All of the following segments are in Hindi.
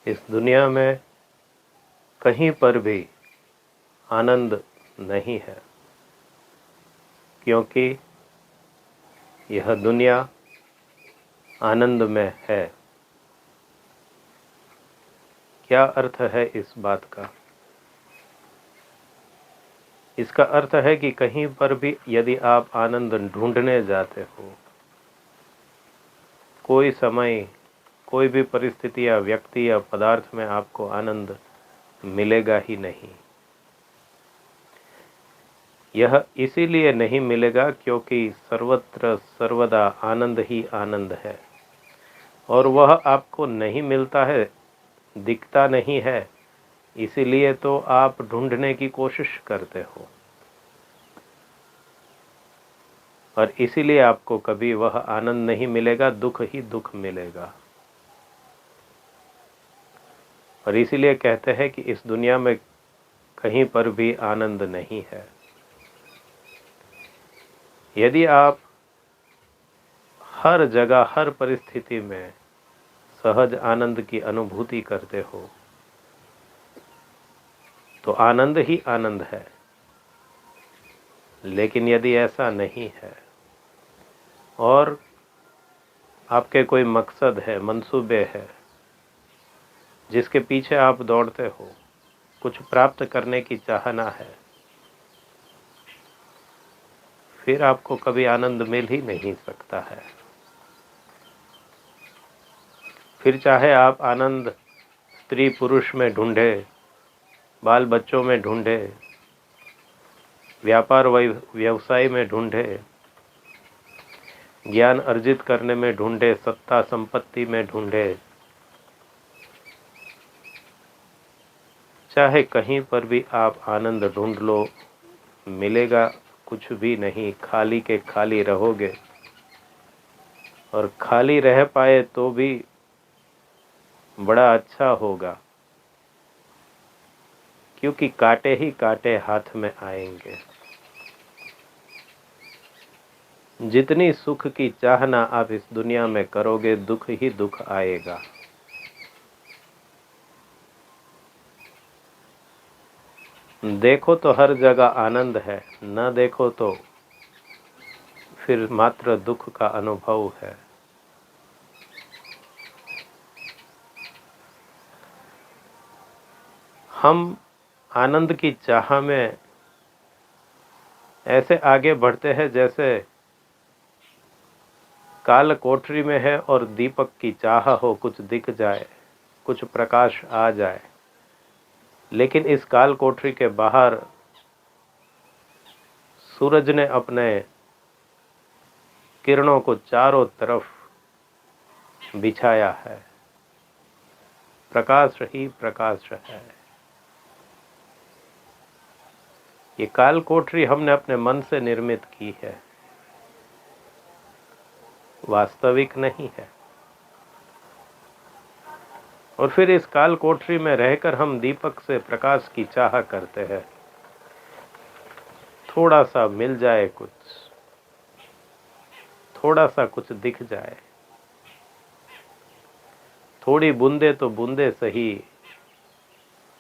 इस दुनिया में कहीं पर भी आनंद नहीं है, क्योंकि यह दुनिया आनंद में है। क्या अर्थ है इस बात का? इसका अर्थ है कि कहीं पर भी यदि आप आनंद ढूंढने जाते हो, कोई समय, कोई भी परिस्थिति या व्यक्ति या पदार्थ में आपको आनंद मिलेगा ही नहीं। यह इसीलिए नहीं मिलेगा क्योंकि सर्वत्र सर्वदा आनंद ही आनंद है, और वह आपको नहीं मिलता है, दिखता नहीं है। इसीलिए तो आप ढूंढने की कोशिश करते हो, और इसीलिए आपको कभी वह आनंद नहीं मिलेगा, दुख ही दुख मिलेगा। और इसीलिए कहते हैं कि इस दुनिया में कहीं पर भी आनंद नहीं है। यदि आप हर जगह हर परिस्थिति में सहज आनंद की अनुभूति करते हो तो आनंद ही आनंद है। लेकिन यदि ऐसा नहीं है और आपके कोई मकसद है, मंसूबे है, जिसके पीछे आप दौड़ते हो, कुछ प्राप्त करने की चाहना है, फिर आपको कभी आनंद मिल ही नहीं सकता है। फिर चाहे आप आनंद स्त्री पुरुष में ढूंढे, बाल बच्चों में ढूंढे, व्यापार व्यवसाय में ढूंढे, ज्ञान अर्जित करने में ढूंढे, सत्ता संपत्ति में ढूंढे, चाहे कहीं पर भी आप आनंद ढूंढ लो, मिलेगा कुछ भी नहीं। खाली के खाली रहोगे, और खाली रह पाए तो भी बड़ा अच्छा होगा, क्योंकि कांटे ही कांटे हाथ में आएंगे। जितनी सुख की चाहना आप इस दुनिया में करोगे, दुख ही दुख आएगा। देखो तो हर जगह आनंद है, न देखो तो फिर मात्र दुख का अनुभव है। हम आनंद की चाह में ऐसे आगे बढ़ते हैं जैसे काल कोठरी में है और दीपक की चाह हो, कुछ दिख जाए, कुछ प्रकाश आ जाए। लेकिन इस काल कोठरी के बाहर सूरज ने अपने किरणों को चारों तरफ बिछाया है, प्रकाश ही प्रकाश है। ये काल कोठरी हमने अपने मन से निर्मित की है, वास्तविक नहीं है। और फिर इस काल कोठरी में रहकर हम दीपक से प्रकाश की चाह करते हैं। थोड़ा सा मिल जाए कुछ, थोड़ा सा कुछ दिख जाए, थोड़ी बूंदे तो बूंदे सही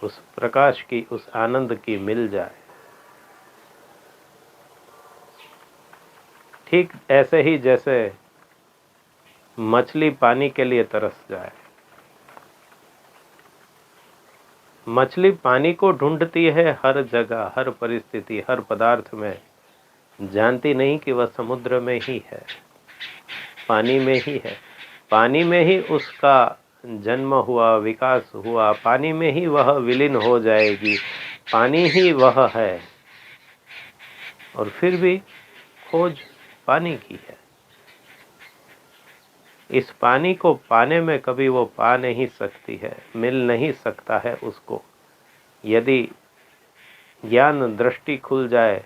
उस प्रकाश की, उस आनंद की मिल जाए। ठीक ऐसे ही जैसे मछली पानी के लिए तरस जाए। मछली पानी को ढूंढती है हर जगह, हर परिस्थिति, हर पदार्थ में, जानती नहीं कि वह समुद्र में ही है, पानी में ही है। पानी में ही उसका जन्म हुआ, विकास हुआ, पानी में ही वह विलीन हो जाएगी, पानी ही वह है। और फिर भी खोज पानी की है। इस पानी को पाने में कभी वो पा नहीं सकती है, मिल नहीं सकता है उसको। यदि ज्ञान दृष्टि खुल जाए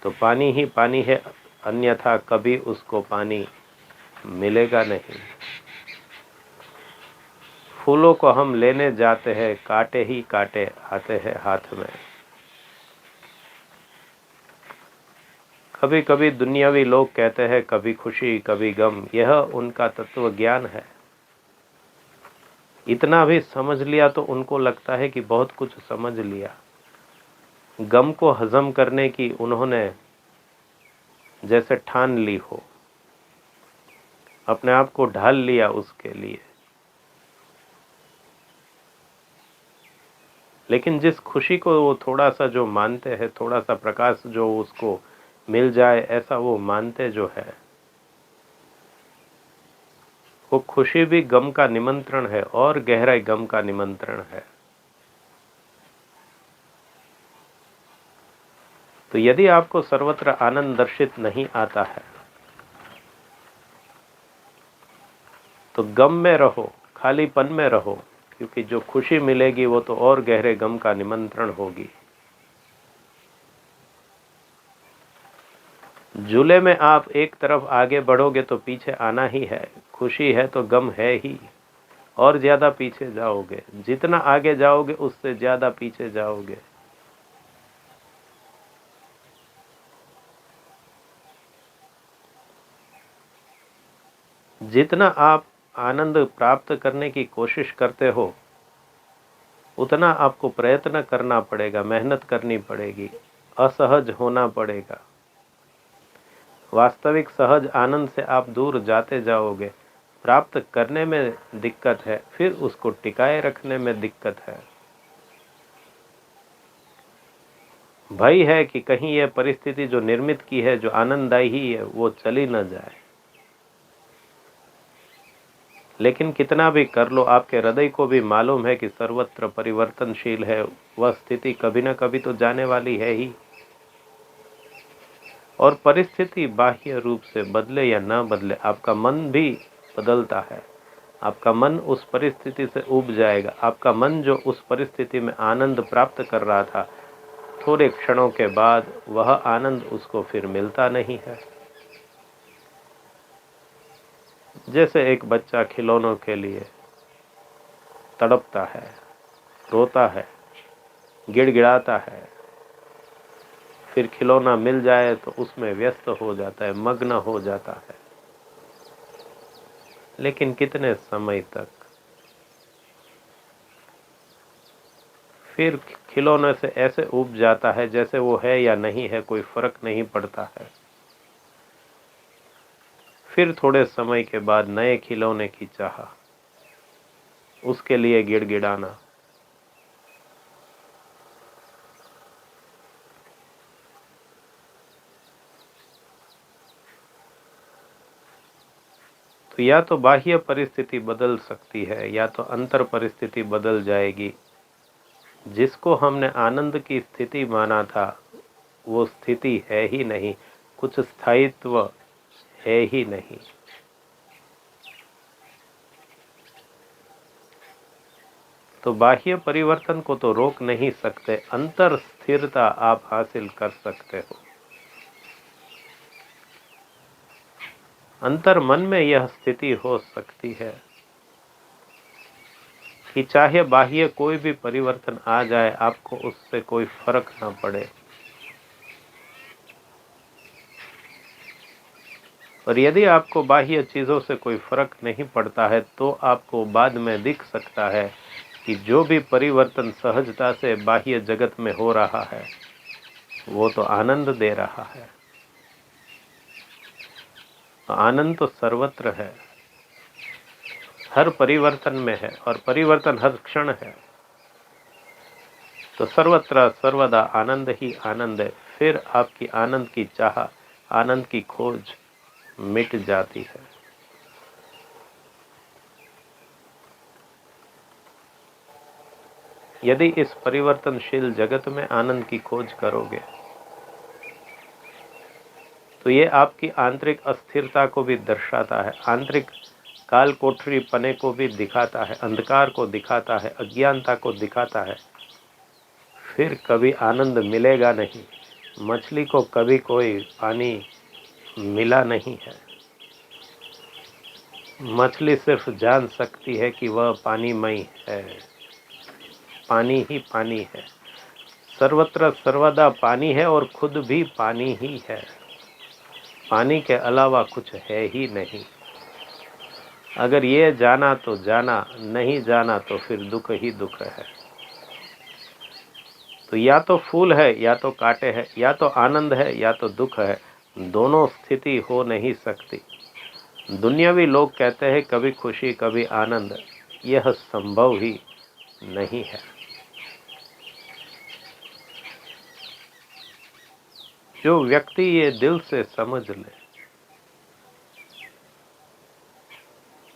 तो पानी ही पानी है, अन्यथा कभी उसको पानी मिलेगा नहीं। फूलों को हम लेने जाते हैं, कांटे ही कांटे आते हैं हाथ में। कभी कभी दुनियावी लोग कहते हैं कभी खुशी कभी गम, यह उनका तत्व ज्ञान है। इतना भी समझ लिया तो उनको लगता है कि बहुत कुछ समझ लिया। गम को हजम करने की उन्होंने जैसे ठान ली हो, अपने आप को ढाल लिया उसके लिए। लेकिन जिस खुशी को वो थोड़ा सा जो मानते हैं, थोड़ा सा प्रकाश जो उसको मिल जाए, ऐसा वो मानते जो है, वो खुशी भी गम का निमंत्रण है और गहराई गम का निमंत्रण है। तो यदि आपको सर्वत्र आनंद दर्शित नहीं आता है तो गम में रहो, खालीपन में रहो, क्योंकि जो खुशी मिलेगी वो तो और गहरे गम का निमंत्रण होगी। झूले में आप एक तरफ आगे बढ़ोगे तो पीछे आना ही है। खुशी है तो गम है ही, और ज्यादा पीछे जाओगे। जितना आगे जाओगे उससे ज्यादा पीछे जाओगे। जितना आप आनंद प्राप्त करने की कोशिश करते हो उतना आपको प्रयत्न करना पड़ेगा, मेहनत करनी पड़ेगी, असहज होना पड़ेगा। वास्तविक सहज आनंद से आप दूर जाते जाओगे। प्राप्त करने में दिक्कत है, फिर उसको टिकाए रखने में दिक्कत है। भय है कि कहीं यह परिस्थिति जो निर्मित की है, जो आनंददायी ही है, वो चली न जाए। लेकिन कितना भी कर लो, आपके हृदय को भी मालूम है कि सर्वत्र परिवर्तनशील है। वह स्थिति कभी न कभी तो जाने वाली है ही। और परिस्थिति बाह्य रूप से बदले या न बदले, आपका मन भी बदलता है। आपका मन उस परिस्थिति से ऊब जाएगा। आपका मन जो उस परिस्थिति में आनंद प्राप्त कर रहा था, थोड़े क्षणों के बाद वह आनंद उसको फिर मिलता नहीं है। जैसे एक बच्चा खिलौनों के लिए तड़पता है, रोता है, गिड़गिड़ाता है, फिर खिलौना मिल जाए तो उसमें व्यस्त हो जाता है, मग्न हो जाता है। लेकिन कितने समय तक? फिर खिलौने से ऐसे ऊब जाता है जैसे वो है या नहीं है कोई फर्क नहीं पड़ता है। फिर थोड़े समय के बाद नए खिलौने की चाह, उसके लिए गिड़गिड़ाना। तो या तो बाह्य परिस्थिति बदल सकती है या तो अंतर परिस्थिति बदल जाएगी। जिसको हमने आनंद की स्थिति माना था वो स्थिति है ही नहीं, कुछ स्थायित्व है ही नहीं। तो बाह्य परिवर्तन को तो रोक नहीं सकते, अंतर स्थिरता आप हासिल कर सकते हो। अंतर मन में यह स्थिति हो सकती है कि चाहे बाह्य कोई भी परिवर्तन आ जाए, आपको उससे कोई फर्क ना पड़े। और यदि आपको बाह्य चीजों से कोई फर्क नहीं पड़ता है तो आपको बाद में दिख सकता है कि जो भी परिवर्तन सहजता से बाह्य जगत में हो रहा है वो तो आनंद दे रहा है। आनंद तो सर्वत्र है, हर परिवर्तन में है, और परिवर्तन हर क्षण है। तो सर्वत्र सर्वदा आनंद ही आनंद है। फिर आपकी आनंद की चाह, आनंद की खोज मिट जाती है। यदि इस परिवर्तनशील जगत में आनंद की खोज करोगे तो ये आपकी आंतरिक अस्थिरता को भी दर्शाता है, आंतरिक काल कोठरी पने को भी दिखाता है, अंधकार को दिखाता है, अज्ञानता को दिखाता है। फिर कभी आनंद मिलेगा नहीं। मछली को कभी कोई पानी मिला नहीं है। मछली सिर्फ जान सकती है कि वह पानीमय है, पानी ही पानी है। सर्वत्र सर्वदा पानी है और खुद भी पानी ही है। पानी के अलावा कुछ है ही नहीं। अगर ये जाना तो जाना, नहीं जाना तो फिर दुख ही दुख है। तो या तो फूल है या तो कांटे है, या तो आनंद है या तो दुख है, दोनों स्थिति हो नहीं सकती। दुनियावी लोग कहते हैं कभी खुशी कभी आनंद, यह संभव ही नहीं है। जो व्यक्ति ये दिल से समझ ले,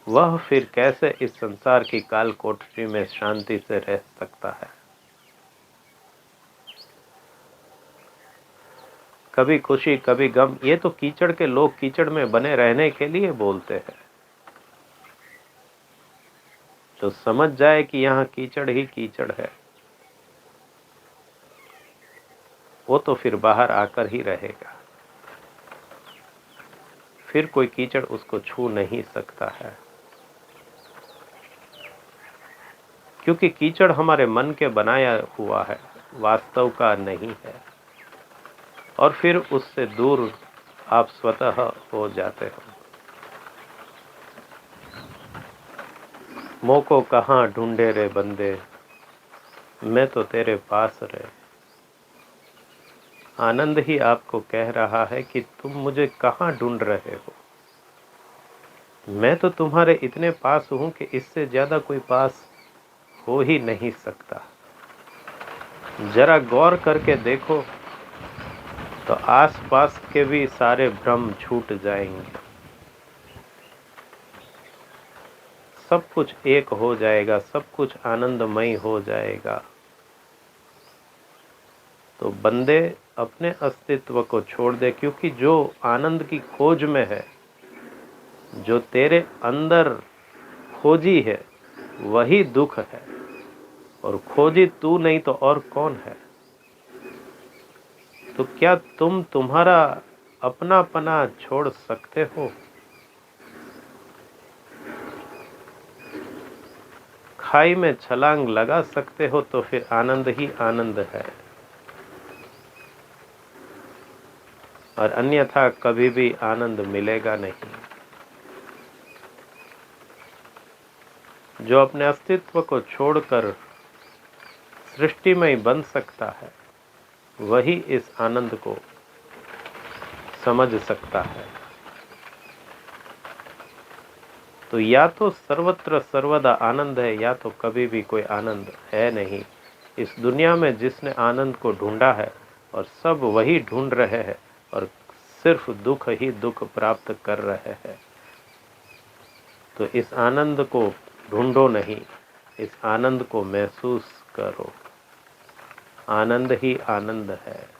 वह फिर कैसे इस संसार की काल कोठरी में शांति से रह सकता है। कभी खुशी कभी गम, ये तो कीचड़ के लोग कीचड़ में बने रहने के लिए बोलते हैं। जो समझ जाए कि यहाँ कीचड़ ही कीचड़ है, वो तो फिर बाहर आकर ही रहेगा, फिर कोई कीचड़ उसको छू नहीं सकता है। क्योंकि कीचड़ हमारे मन के बनाया हुआ है, वास्तव का नहीं है, और फिर उससे दूर आप स्वतः हो जाते हो। मोह को कहाँ ढूंढे रे बंदे, मैं तो तेरे पास रहे। आनंद ही आपको कह रहा है कि तुम मुझे कहाँ ढूंढ रहे हो, मैं तो तुम्हारे इतने पास हूं कि इससे ज्यादा कोई पास हो ही नहीं सकता। जरा गौर करके देखो तो आसपास के भी सारे भ्रम छूट जाएंगे, सब कुछ एक हो जाएगा, सब कुछ आनंदमय हो जाएगा। तो बंदे अपने अस्तित्व को छोड़ दे, क्योंकि जो आनंद की खोज में है, जो तेरे अंदर खोजी है, वही दुख है, और खोजी तू नहीं तो और कौन है। तो क्या तुम तुम्हारा अपनापना छोड़ सकते हो? खाई में छलांग लगा सकते हो तो फिर आनंद ही आनंद है, और अन्यथा कभी भी आनंद मिलेगा नहीं। जो अपने अस्तित्व को छोड़कर सृष्टिमय बन सकता है, वही इस आनंद को समझ सकता है। तो या तो सर्वत्र सर्वदा आनंद है, या तो कभी भी कोई आनंद है नहीं। इस दुनिया में जिसने आनंद को ढूंढा है, और सब वही ढूंढ रहे हैं, और सिर्फ दुख ही दुख प्राप्त कर रहे हैं। तो इस आनंद को ढूंढो नहीं, इस आनंद को महसूस करो। आनंद ही आनंद है।